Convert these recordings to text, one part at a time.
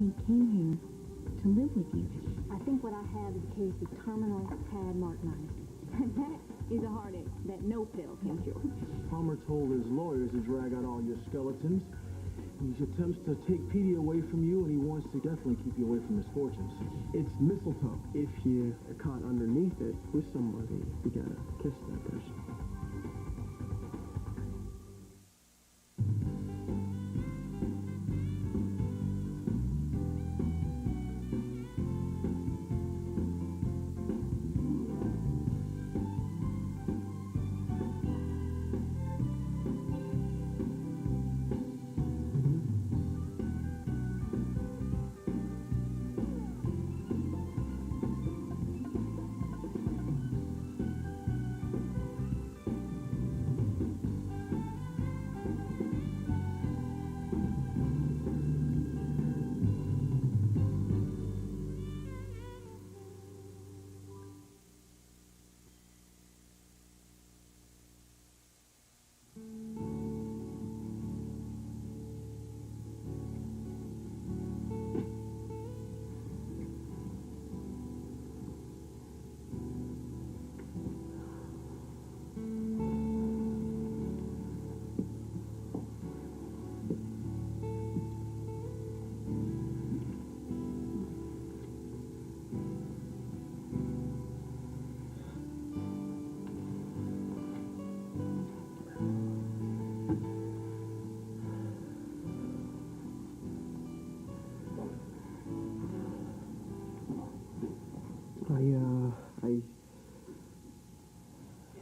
he came here to live with you. I think what I have is a case of terminal tad marknitis. And that is a heartache that no pill can cure. Palmer told his lawyers to drag out all your skeletons. He attempts to take Petey away from you, and he wants to definitely keep you away from misfortunes. It's mistletoe. If you're caught underneath it with somebody, you gotta kiss that person.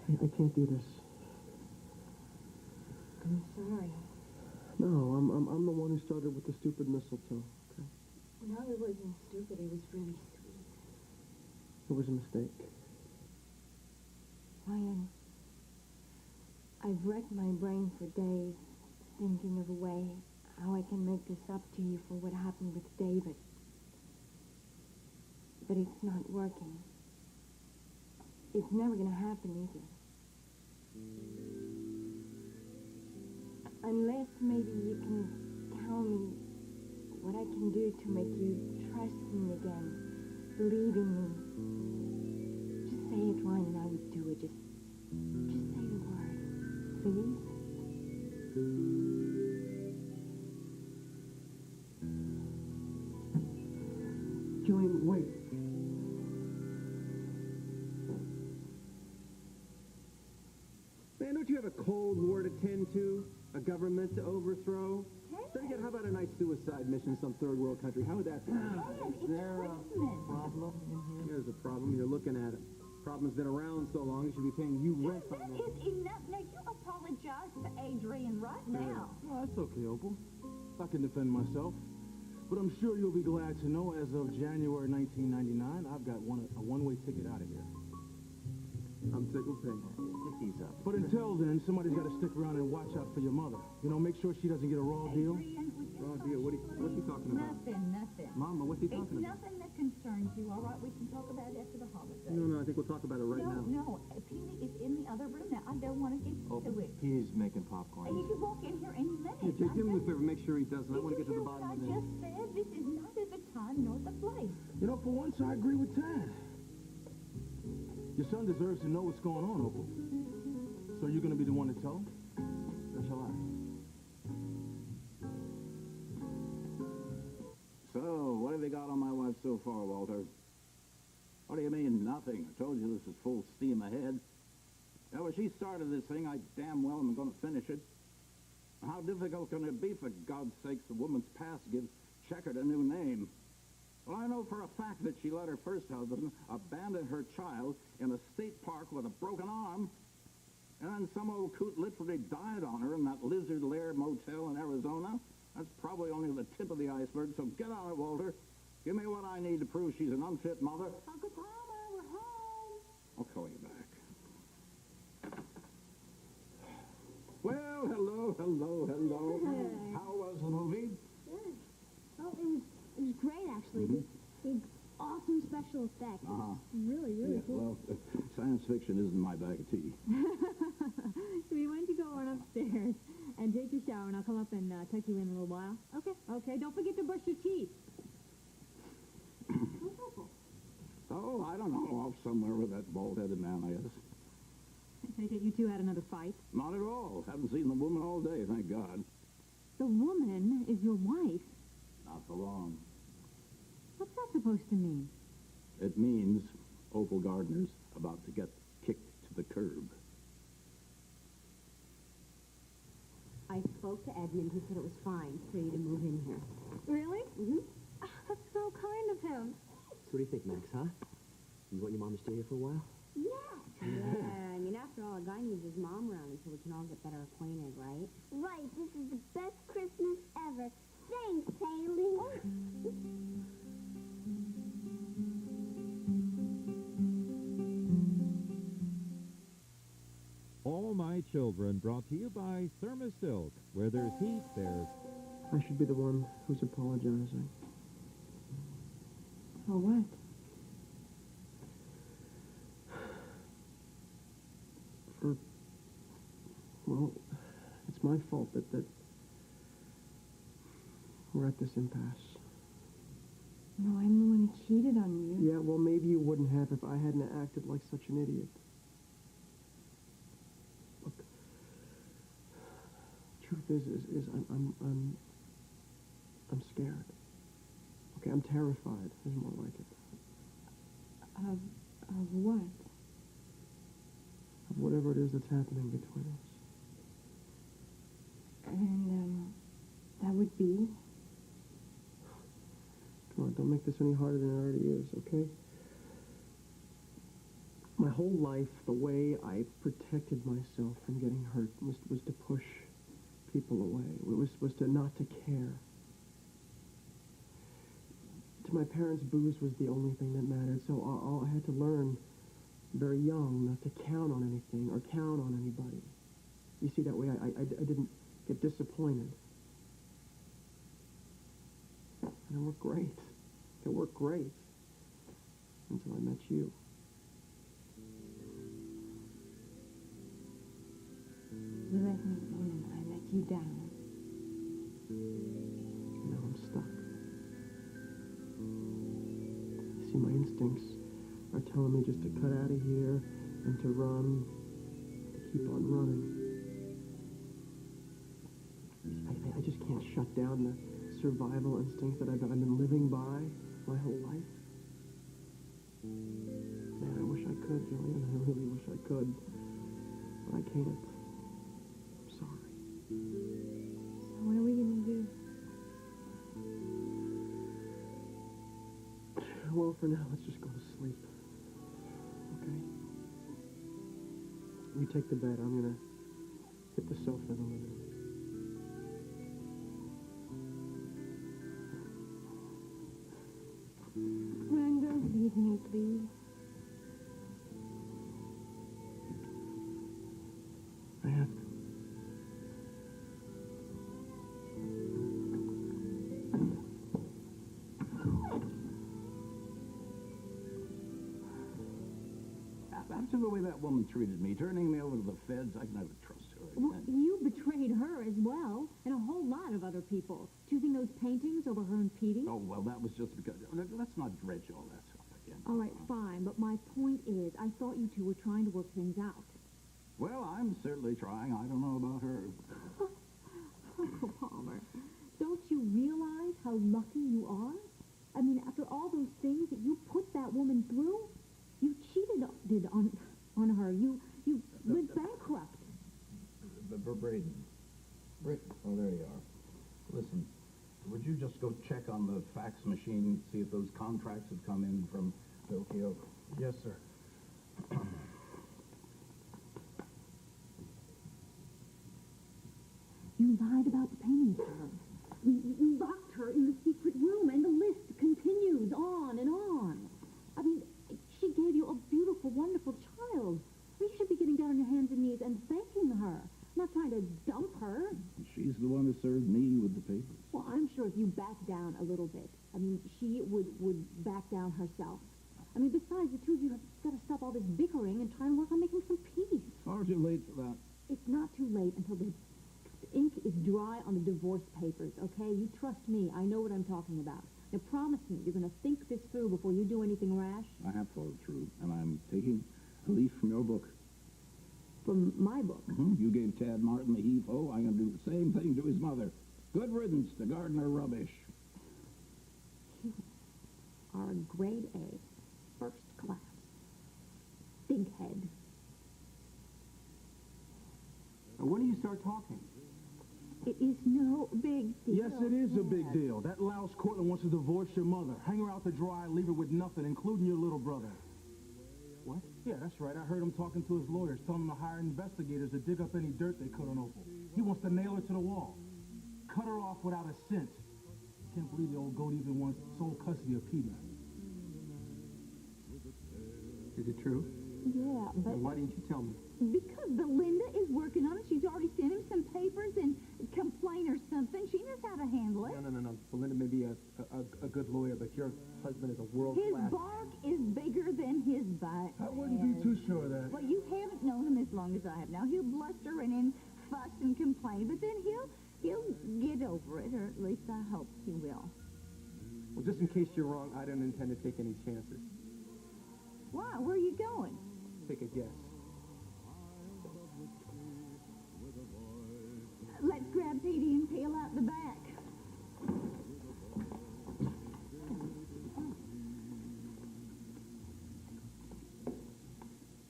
I can't do this. I'm sorry. No, I'm the one who started with the stupid mistletoe. Okay? No, it wasn't stupid. It was really sweet. It was a mistake. Ryan, I've wrecked my brain for days, thinking of a way how I can make this up to you for what happened with David. But it's not working. It's never going to happen either. Unless maybe you can tell me what I can do to make you trust me again, believe in me. Just say it, Ryan, I would do it. Just say the word, please. Julian, wait. Man, don't you have a Cold War to tend to? A government to overthrow? Then again, how about a nice suicide mission in some third world country? How would that be? Is there a problem in here? Here's a problem. You're looking at it. Problem's been around so long, it should be paying you rent by That now. is enough. Now, you apologize to Adrian right now. Well, that's okay, Opal. I can defend myself. But I'm sure you'll be glad to know as of January 1999, I've got a one-way ticket out of here. I'm tickled pink. Ease up. But until then, somebody's got to stick around and watch out for your mother. You know, make sure she doesn't get a raw deal. Adrian, would you Raw talk deal? to What's he talking about? Nothing. Mama, what's he It's talking about? nothing that concerns you, all right? We can talk about it after the holidays. No, I think we'll talk about it right now. No, Peony is in the other room now. I don't want to get to it. He's making popcorn. He could walk in here any minute. Yeah, Jake, do me a favor, make sure he doesn't. I want to get to the bottom of Did you this. hear what I just said? This is neither the time nor the place. You know, for once, I agree with Tad. Your son deserves to know what's going on, Opal. So you're going to be the one to tell him? Or shall I? So, what have you got on my wife so far, Walter? What do you mean, nothing? I told you this is full steam ahead. Yeah, well, she started this thing. I damn well am going to finish it. How difficult can it be, for God's sakes? The woman's past gives Checkard a new name. Well, I know for a fact that she let her first husband abandon her child in a state park with a broken arm. And then some old coot literally died on her in that Lizard Lair motel in Arizona. That's probably only the tip of the iceberg, so get on it, Walter. Give me what I need to prove she's an unfit mother. Uncle Palmer, we're home. I'll call you back. Well, hello. Hey. How was the movie? Good. Oh, it was great, actually. Big, awesome special effects. Really cool. Well, science fiction isn't my bag of tea. Sweetie, why don't you go on upstairs and take your shower, and I'll come up and tuck you in a little while? Okay, don't forget to brush your teeth. Haven't seen the woman all day, thank God. The woman is your wife. Not for long. What's that supposed to mean? It means Opal Gardner's about to get kicked to the curb. I spoke to Edmund. He said it was fine for you to move in here. Really? Mm-hmm. That's so kind of him. So what do you think, Max, huh? You want your mom to stay here for a while? Yeah, I mean, after all, a guy needs his mom around until we can all get better acquainted, right? Right, this is the best Christmas ever. Thanks, Haley. All My Children, brought to you by Thermosilk. Where there's heat, there's... I should be the one who's apologizing. For what? Well, it's my fault that we're at this impasse. No, I'm the one who cheated on you. Yeah, well, maybe you wouldn't have if I hadn't acted like such an idiot. Look, truth is I'm scared. Okay, I'm terrified. There's more like it. Of what? Of whatever it is that's happening between us. And, that would be? Come on, don't make this any harder than it already is, okay? My whole life, the way I protected myself from getting hurt was to push people away. It was to not to care. To my parents, booze was the only thing that mattered, so I had to learn very young not to count on anything or count on anybody. You see, that way I didn't get disappointed. And it worked great. It worked great. Until I met you. You let me in and I let you down. And now I'm stuck. You see, my instincts are telling me just to cut out of here and to run, to keep on running. I just can't shut down the survival instincts that I've been living by my whole life. Man, I wish I could, Julian. I really wish I could. But I can't. I'm sorry. So what are we gonna do? Well, for now, let's just go to sleep. Okay? You take the bed. I'm gonna hit the sofa in the living room. Ryan, don't leave me, please. I have to. After the way that woman treated me, turning me over to the feds, I'd never trust her Well, again. you betrayed her as well, and a whole lot of other people. Choosing those paintings over her and Petey. Oh, well, that was just because... Let's not dredge all that stuff again. All right, fine, but my point is, I thought you two were trying to work things out. Well, I'm certainly trying. I don't know about her. Uncle Palmer, don't you realize how lucky you are? I mean, after all those things that you put that woman through, you cheated on her. You went bankrupt. Braden. Oh, there you are. Listen, would you just go check on the fax machine, see if those contracts have come in from Tokyo? Yes, sir. You lied about the paintings to her. You locked her in the secret room, and the list continues on and on. I mean, she gave you a beautiful, wonderful child. You should be getting down on your hands and knees and thanking her, not trying to dump her. She's the one who served me with the papers. Well, I'm sure if you back down a little bit, I mean, she would back down herself. I mean, besides, the two of you have got to stop all this bickering and try and work on making some peace. Far too late for that. It's not too late until the ink is dry on the divorce papers, okay? You trust me. I know what I'm talking about. Now, promise me you're going to think this through before you do anything rash. I have thought it through, and I'm taking a leaf from your book. from my book. You gave Tad Martin the heave-ho. I'm going to do the same thing to his mother. Good riddance to Gardner Rubbish. You are a grade A, first class, big head. Now, when do you start talking? It is no big deal. Yes, it is a big deal. That louse Cortland wants to divorce your mother. Hang her out to dry, leave her with nothing, including your little brother. What? Yeah, that's right. I heard him talking to his lawyers, telling them to hire investigators to dig up any dirt they could on Opal. He wants to nail her to the wall. Cut her off without a cent. Can't believe the old goat even wants sole custody of Petey. Is it true? Yeah, but... And why didn't you tell me? Because Belinda is working on it. She's already sent him some papers and complaint or something. She knows how to handle it. No. Belinda may be a good lawyer, but your husband is a world-class... His bark is bigger than his butt. I wouldn't be too sure of that. Well, you haven't known him as long as I have now. He'll bluster and then fuss and complain, but then he'll get over it, or at least I hope he will. Well, just in case you're wrong, I don't intend to take any chances. Why? Where are you going? Take a guess. Let's grab Petey and peel out the back.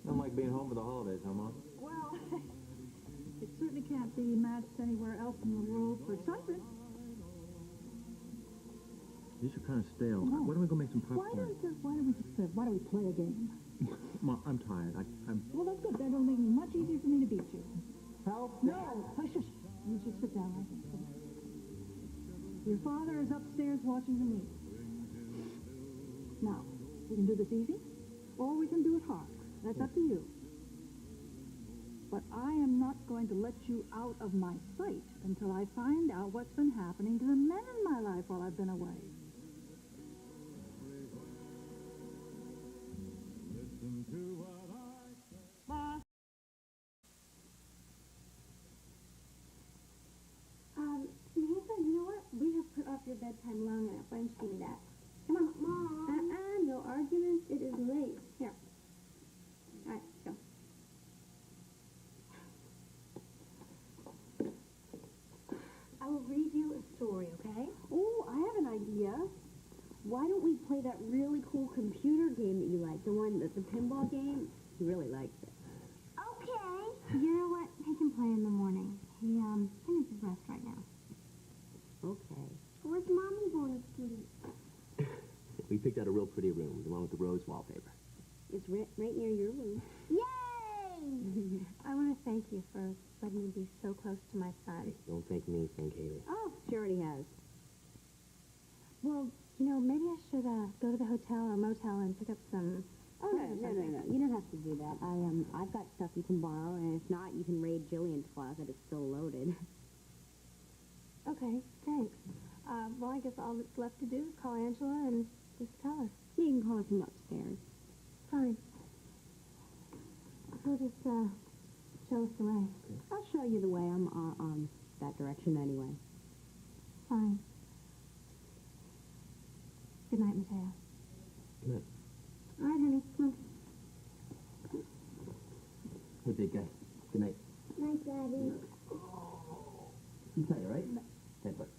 Don't like being home for the holidays, huh, Mom? Well, it certainly can't be matched anywhere else in the world for excitement. These are kind of stale. Why don't we go make some Why popcorn? don't we play a game? Mom, I'm tired. I'm... Well, that's good. That'll make it much easier for me to beat you. Help! No! Hush, hush. You just sit down right there. Sit down. Your father is upstairs watching the meeting. Now, we can do this easy, or we can do it hard. That's up to you. But I am not going to let you out of my sight until I find out what's been happening to the men in my life while I've been away. Nathan, you know what? We have put off your bedtime long enough. Why don't you give me that? Come on, Mom. No arguments. It is late. Here. All right, go. I will read you a story, okay? Oh, I have an idea. Why don't we play that really cool computer game that you like? The one, the pinball game? He really likes it. Okay. You know what? He can play in the morning. He needs his rest right now. Okay. Where's Mommy going to sleep? We picked out a real pretty room, the one with the rose wallpaper. It's right near your room. Yay! I want to thank you for letting me be so close to my son. Don't thank me, thank Haley. Oh, she already has. Well, you know, maybe I should go to the hotel or motel and pick up some... Oh, no. You don't have to do that. I've got stuff you can borrow, and if not, you can raid Jillian's closet. It's still loaded. Okay, thanks. Well, I guess all that's left to do is call Angela and just tell her. You can call her from upstairs. Fine. She'll just, show us the way. I'll show you the way. I'm on that direction anyway. Fine. Good night, Mateo. Good night. All right, honey, come on. Hey, big guy. Good night. Night, Daddy. You tired, right? Headbutt.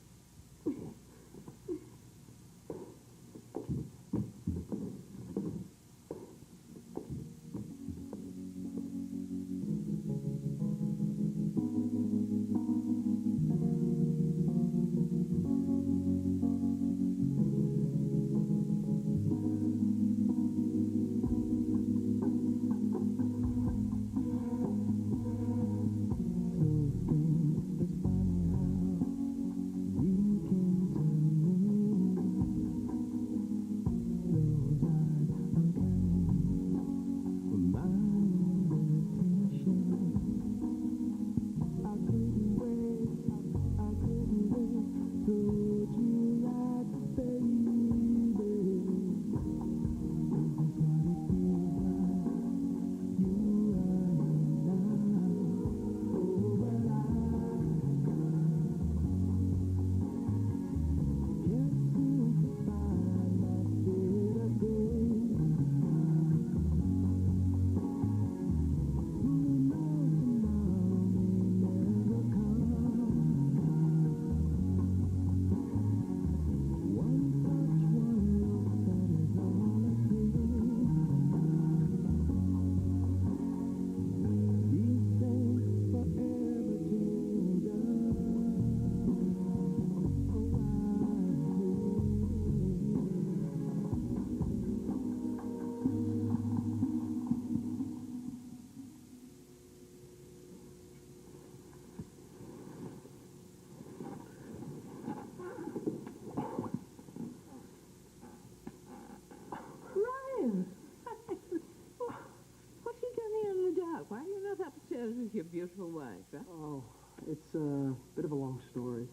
beautiful wife, huh? Oh, it's a bit of a long story.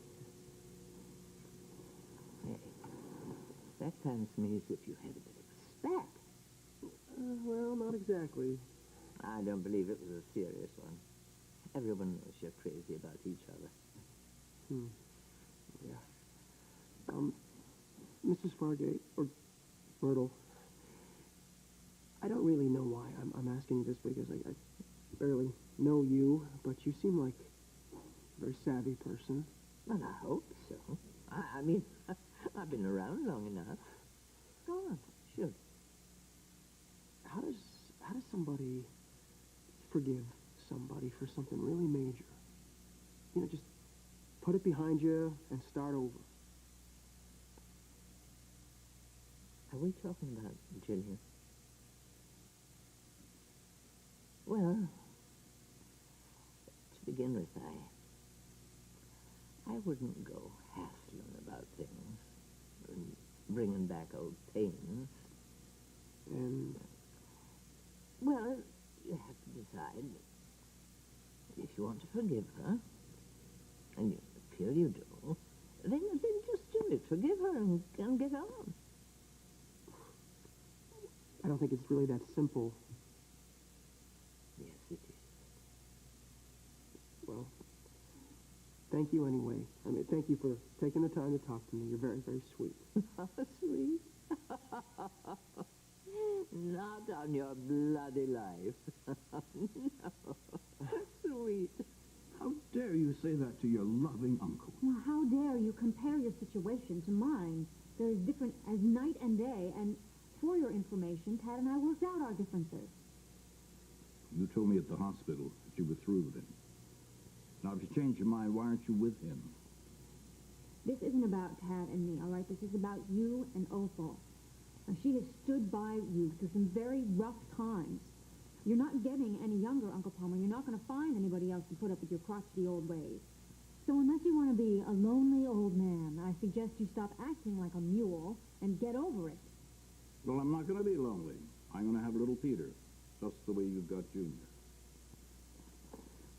Hey, that sounds to me as if you had a bit of a spat. Well, not exactly. I don't believe it was a serious one. Everyone knows you're crazy about each other. Yeah. Mrs. Fargate, or Myrtle, I don't really know why I'm asking you this because I barely know you, but you seem like a very savvy person. Well, I hope so. I mean, I've been around long enough. Go on, sure. How does somebody forgive somebody for something really major? You know, just put it behind you and start over. Are we talking about Jillian? Well, to begin with, I wouldn't go hassling about things and bringing back old pains. And well, you have to decide if you want to forgive her, and you feel you do, then just do it. Forgive her and get on. I don't think it's really that simple. Yes, it is. Well, thank you anyway. I mean, thank you for taking the time to talk to me. You're very, very sweet. Sweet? Not on your bloody life. No. Sweet. How dare you say that to your loving uncle? Well, how dare you compare your situation to mine? They're as different as night and day, and for your information, Tad and I worked out our differences. You told me at the hospital that you were through with him. Now, if you change your mind, why aren't you with him? This isn't about Tad and me, all right? This is about you and Opal. Now, she has stood by you through some very rough times. You're not getting any younger, Uncle Palmer. You're not going to find anybody else to put up with your crotchety old ways. So unless you want to be a lonely old man, I suggest you stop acting like a mule and get over it. Well, I'm not going to be lonely. I'm going to have little Peter, just the way you've got Junior.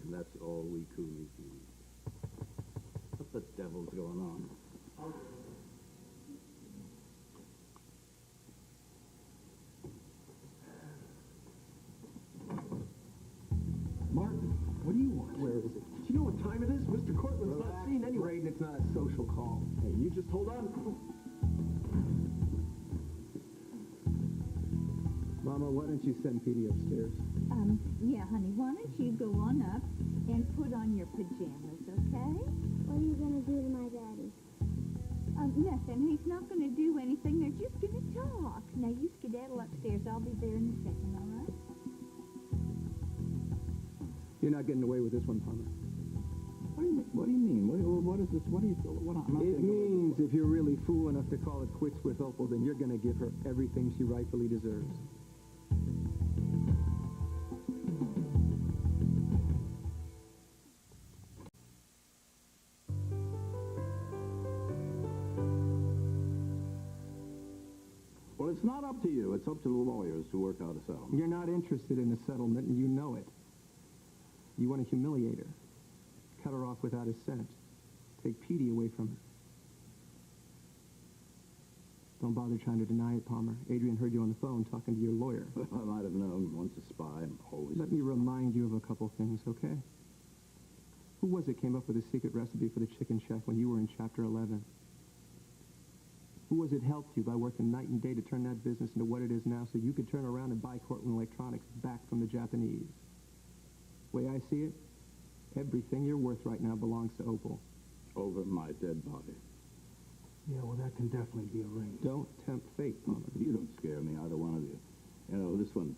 And that's all we coolies need. What the devil's going on? Martin, what do you want? Where is it? Do you know what time it is? Mr. Cortland's not seen anyway. Braden, it's not a social call. Hey, you just hold on. Mama, why don't you send Petey upstairs? Yeah, honey, why don't you go on up and put on your pajamas, okay? What are you gonna do to my daddy? Nothing. He's not gonna do anything. They're just gonna talk. Now, you skedaddle upstairs. I'll be there in a second, all right? You're not getting away with this one, Palmer. What do you mean? What is this? What do you... I'm not It means if you're really fool enough to call it quits with Opal, then you're going to give her everything she rightfully deserves. Well, it's not up to you. It's up to the lawyers to work out a settlement. You're not interested in a settlement, and you know it. You want to humiliate her. Cut her off without a cent. Take Petey away from her. Don't bother trying to deny it, Palmer. Adrian heard you on the phone talking to your lawyer. Well, I might have known. Once a spy, always... Let me remind you of a couple things, okay? Who was it came up with a secret recipe for the chicken chef when you were in Chapter 11? Who was it helped you by working night and day to turn that business into what it is now so you could turn around and buy Cortland Electronics back from the Japanese? The way I see it, everything you're worth right now belongs to Opal. Over my dead body. Yeah, well, that can definitely be arranged. Don't tempt fate, Palmer. You don't scare me, either one of you. You know, this one,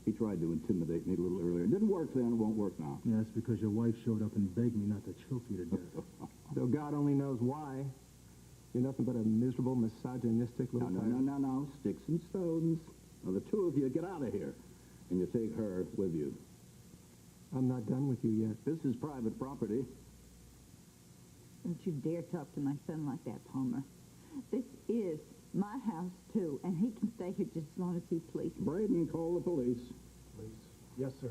he tried to intimidate me a little earlier. It didn't work then, it won't work now. Yeah, that's because your wife showed up and begged me not to choke you to death. Though God only knows why. You're nothing but a miserable, misogynistic little No. Sticks and stones. Now, the two of you, get out of here. And you take her with you. I'm not done with you yet. This is private property. Don't you dare talk to my son like that, Palmer. This is my house, too, and he can stay here just as long as he pleases. Braden, call the police. Please. Yes, sir.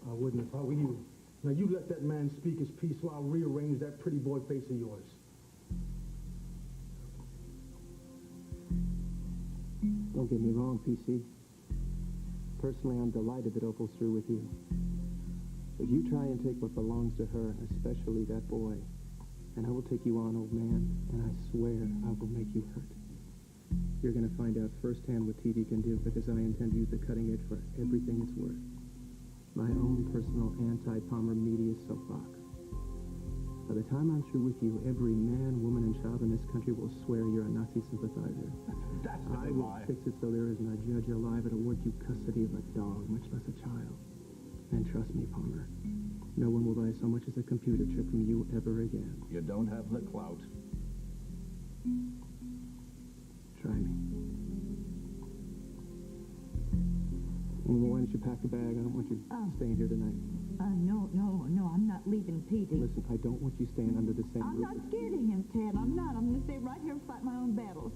I wouldn't if I were you. Now you let that man speak his piece while I rearrange that pretty boy face of yours. Don't get me wrong, PC. Personally, I'm delighted that Opal's through with you. But you try and take what belongs to her, especially that boy, and I will take you on, old man, and I swear I will make you hurt. You're going to find out firsthand what TV can do, because I intend to use the cutting edge for everything it's worth. My own personal anti-Palmer media soapbox. By the time I'm through with you, every man, woman, and child in this country will swear you're a Nazi sympathizer. That's I will fix it so there isn't a judge alive and award you custody of a dog, much less a child. And trust me, Palmer, no one will buy so much as a computer chip from you ever again. You don't have the clout. Try me. Well, why don't you pack a bag? I don't want you staying here tonight. No, I'm not leaving Petey. Listen, I don't want you staying under the same I'm roof. not scared of him, Ted. I'm not. I'm going to stay right here and fight my own battles.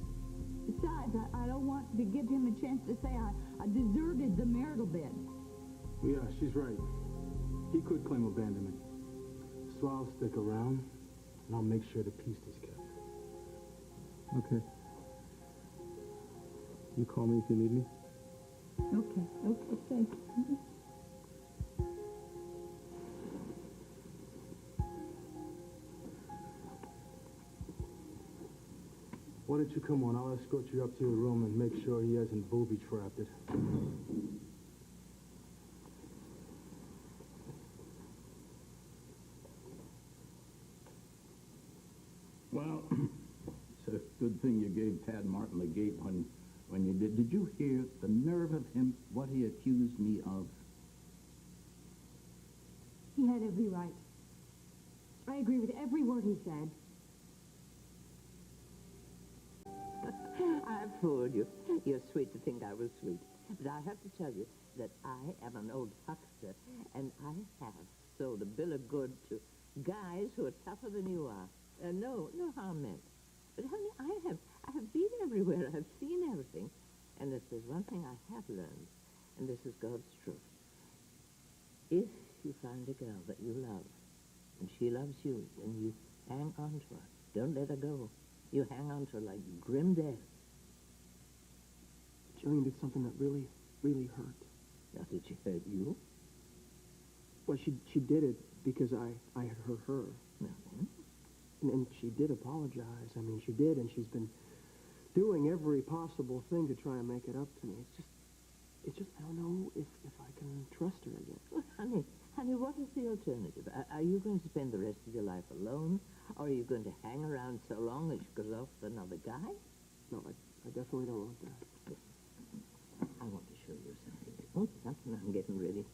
Besides, I don't want to give him a chance to say I deserted the marital bed. Yeah, she's right. He could claim abandonment. So I'll stick around, and I'll make sure the peace is kept. Okay. You call me if you need me. Okay, thank you. Why don't you come on? I'll escort you up to your room and make sure he hasn't booby-trapped it. Well, it's a good thing you gave Tad Martin the gate when you did. Did you hear the nerve of him, what he accused me of? He had every right. I agree with every word he said. I fooled you. You're sweet to think I was sweet. But I have to tell you that I am an old huckster, and I have sold a bill of goods to guys who are tougher than you are. No harm meant. But honey, I have been everywhere. I've seen everything. And if there's one thing I have learned, and this is God's truth, if you find a girl that you love, and she loves you, then you hang on to her. Don't let her go. You hang on to her like grim death. Jillian did something that really, really hurt. Now, did she hurt you? Well, she did it because I had hurt her. Nothing. And she did apologize. I mean, she did, and she's been doing every possible thing to try and make it up to me. It's just I don't know if I can trust her again. Well, honey, what is the alternative? Are you going to spend the rest of your life alone? Or are you going to hang around so long that she goes off with another guy? No, I definitely don't want that. I want to show you something. Oh, something I'm getting ready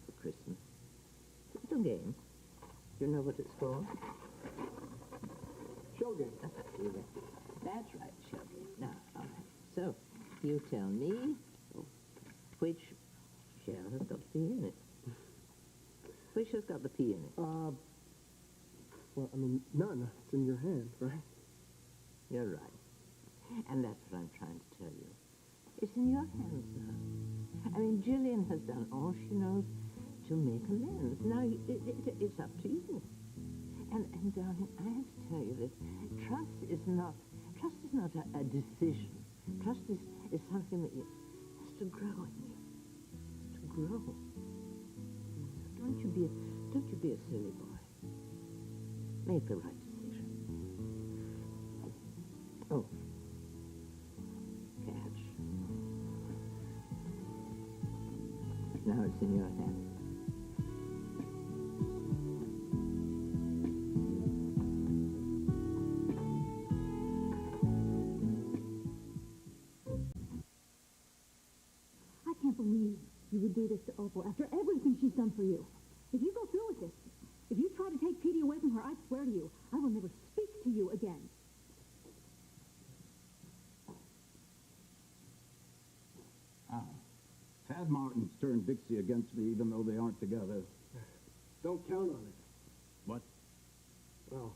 for Christmas. It's a little game. Do you know what it's called? Show game. That's right, show game. Now, all right. So, you tell me which shell has got the P in it. Which has got the P in it? Well, I mean, none. It's in your hand, right? You're right. And that's what I'm trying to tell you. It's in your hands now. I mean, Jillian has done all she knows to make amends. Now, it's up to you. And darling, I have to tell you this. Trust is not a decision. Trust is something that has to grow in you. To grow. Don't you be a silly boy. Make the right decision. Oh. Catch. Now it's in your hand. I can't believe you would do this to Opal after everything she's done for you. If you go through with this, if you try to take Petey away from her, I swear to you, I will never speak to you again. Tad Martin's turned Dixie against me even though they aren't together. Don't count on it. What? Well,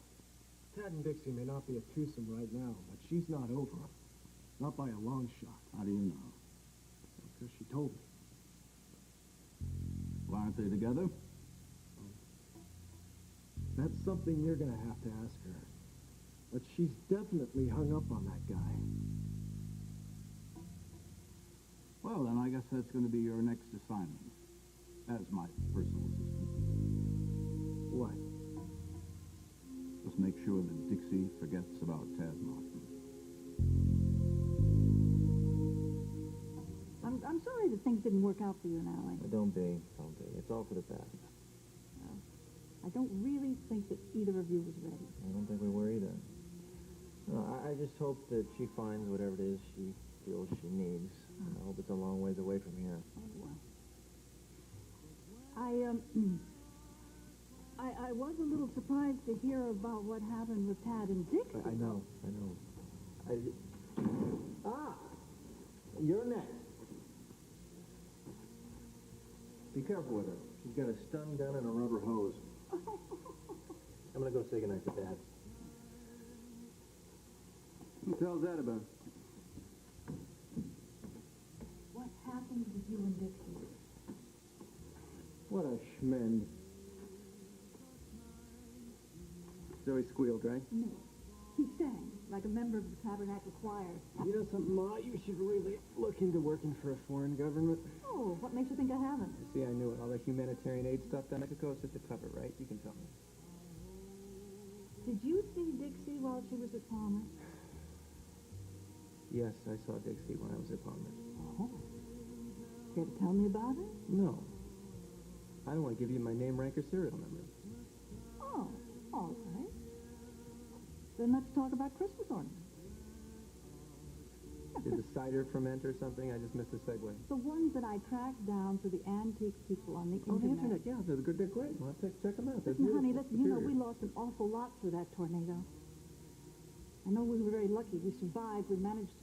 Tad and Dixie may not be a twosome right now, but she's not over. Not by a long shot. How do you know? Because she told me. Why aren't they together? That's something you're gonna have to ask her. But she's definitely hung up on that guy. Well, then I guess that's going to be your next assignment as my personal assistant. What? Just make sure that Dixie forgets about Tad Martin. I'm sorry that things didn't work out for you and Allie. Don't be. It's all for the best. I don't really think that either of you was ready. I don't think we were either. No, I just hope that she finds whatever it is she feels she needs. And I hope it's a long ways away from here. Oh, well. I was a little surprised to hear about what happened with Tad and Dixie. I know. You're next. Be careful with her. She's got a stun gun and a rubber hose. I'm gonna go say goodnight to Dad. What the hell's that about? What happened with you and Dixie? What a schmend. Zoe squealed, right? No. He sang, like a member of the Tabernacle Choir. You know something, Ma? You should really look into working for a foreign government. Oh, what makes you think I haven't? See, I knew it. All the humanitarian aid stuff down Mexico is just a cover, right? You can tell me. Did you see Dixie while she was at Palmer? Yes, I saw Dixie when I was at Palmer's. Oh. Care to tell me about her? No. I don't want to give you my name, rank, or serial number. Oh, all right. Then let's talk about Christmas ornaments. Did the cider ferment or something? I just missed the segue. The ones that I tracked down through the antique people on the Oh, the internet. internet. Yeah, they're good. They're great. Well, check them out. They're Listen, honey, beautiful. listen, you know, we Superior. lost an awful lot through that tornado. I know we were very lucky. We survived. We managed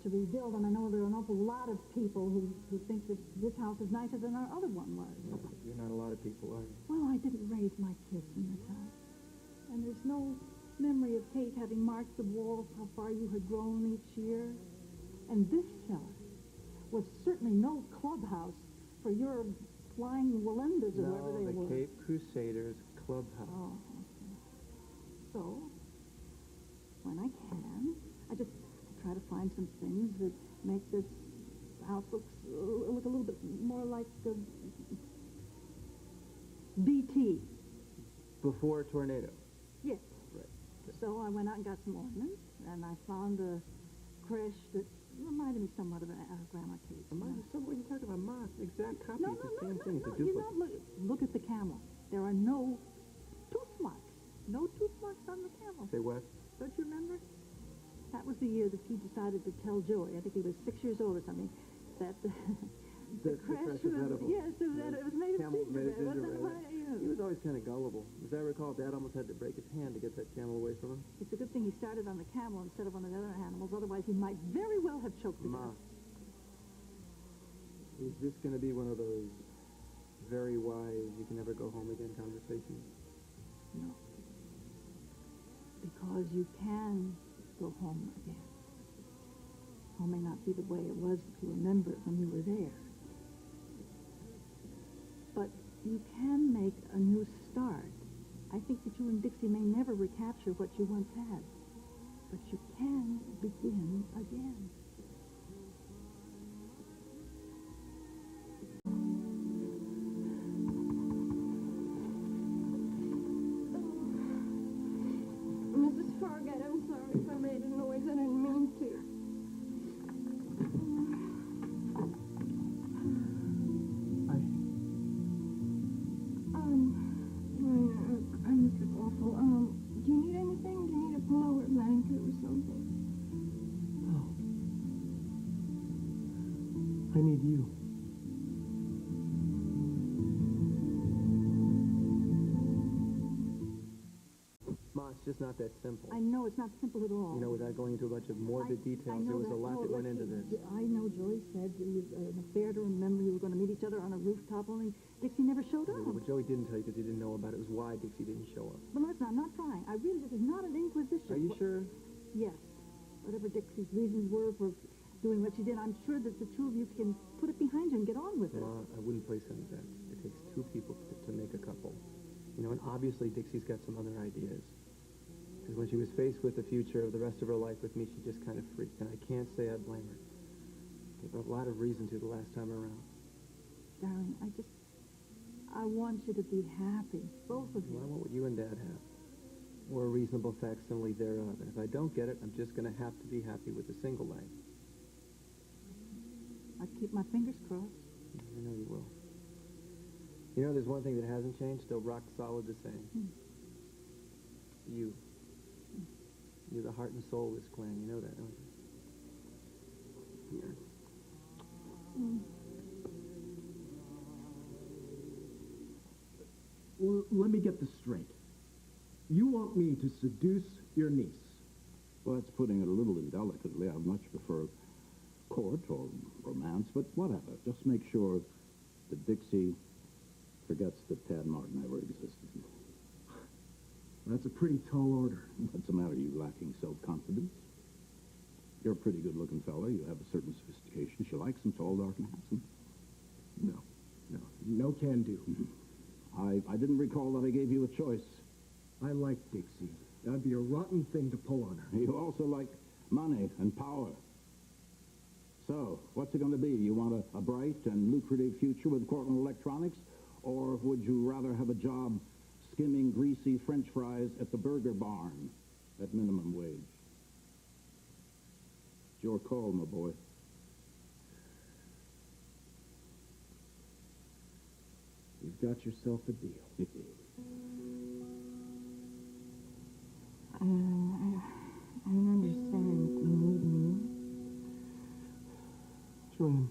to rebuild, and I know there are an awful lot of people who think that this house is nicer than our other one was. You're not a lot of people, are you? Well, I didn't raise my kids in this house. And there's no memory of Kate having marked the walls how far you had grown each year. And this cellar was certainly no clubhouse for your flying Wallendas or whoever they the were. Cape Crusaders Clubhouse. Oh, okay. So, when I can, I just try to find some things that make this house look a little bit more like the BT. Before a tornado. Yes. Right. So I went out and got some ornaments, and I found a creche that reminded me somewhat of Grandma Kate's. What are you talking about? Ma, exact copy. No, it's the same no, thing. no, It's a you duplicate. know, look at the camel. There are no tooth marks. No tooth marks on the camel. Say what? Don't you remember? That was the year that he decided to tell Joey, I think he was 6 years old or something, that the creche was, edible. yes, it was made of Camel was made of gingerbread. gingerbread. He was always kind of gullible. As I recall, Dad almost had to break his hand to get that camel away from him. It's a good thing he started on the camel instead of one of the other animals, otherwise he might very well have choked to Ma, death. is this going to be one of those very wise, you can never go home again conversations? No. Because you can go home again. Home may not be the way it was to remember it when you were there. But you can make a new start. I think that you and Dixie may never recapture what you once had. But you can begin again. Mrs. Fargate, I'm sorry if I made a noise. I didn't mean to. I must look awful. Do you need anything? Do you need a pillow or blanket or something? Oh. I need you. Ma, it's just not that simple. I know it's not simple at all. You know, without going into a bunch of morbid details, there was a lot that went into this. I know Joey said it was an affair to remember you were going to meet each other on a rooftop, only Dixie never showed up. What Joey didn't tell you because he didn't know about it was why Dixie didn't show up. But listen, I'm not trying. This is not an inquisition. Are you sure? Yes. Whatever Dixie's reasons were for doing what she did, I'm sure that the two of you can put it behind you and get on with it. Ma, I wouldn't place any bets. It takes two people to make a couple. You know, and obviously Dixie's got some other ideas. Because when she was faced with the future of the rest of her life with me, she just kind of freaked, and I can't say I blame her. Gave her a lot of reason to the last time around. Darling, I want you to be happy, both of you. Well, I want what you and Dad have. Or a reasonable facsimile thereof. And if I don't get it, I'm just going to have to be happy with a single leg. I keep my fingers crossed. I know you will. You know, there's one thing that hasn't changed, still rock solid the same. You. You're the heart and soul of this clan. You know that, don't you? Here. Well, let me get this straight. You want me to seduce your niece? Well, that's putting it a little indelicately. I'd much prefer court or romance, but whatever. Just make sure that Dixie forgets that Tad Martin ever existed. That's a pretty tall order. What's the matter? You lacking self-confidence? You're a pretty good-looking fella. You have a certain sophistication. She likes him tall, dark, and handsome. No can do. I didn't recall that I gave you a choice. I like Dixie. That'd be a rotten thing to pull on her. You also like money and power. So, what's it going to be? You want a bright and lucrative future with Cortland Electronics? Or would you rather have a job skimming greasy French fries at the burger barn at minimum wage? It's your call, my boy. You've got yourself a deal. I don't understand. You need me? Julian,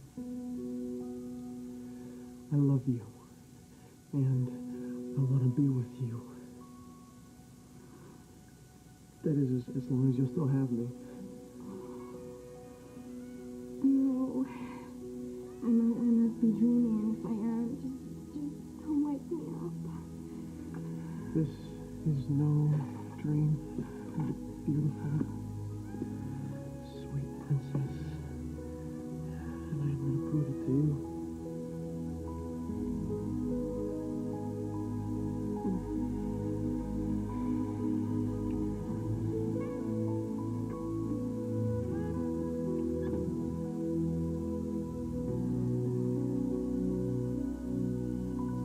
I love you. And I want to be with you. That is, as long as you'll still have me. No. I must be dreaming, and if I am, just don't wake me up. This is no dream. Beautiful, sweet princess. And I'm going to prove it to you.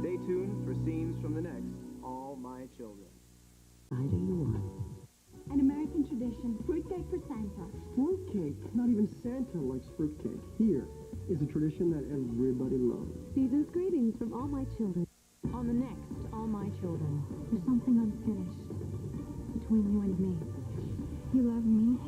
Stay tuned for scenes from the next All My Children. Why do you want? An American tradition, fruitcake for Santa. Fruitcake? Not even Santa likes fruitcake. Here is a tradition that everybody loves. Season's greetings from All My Children. On the next All My Children, there's something unfinished between you and me. You love me?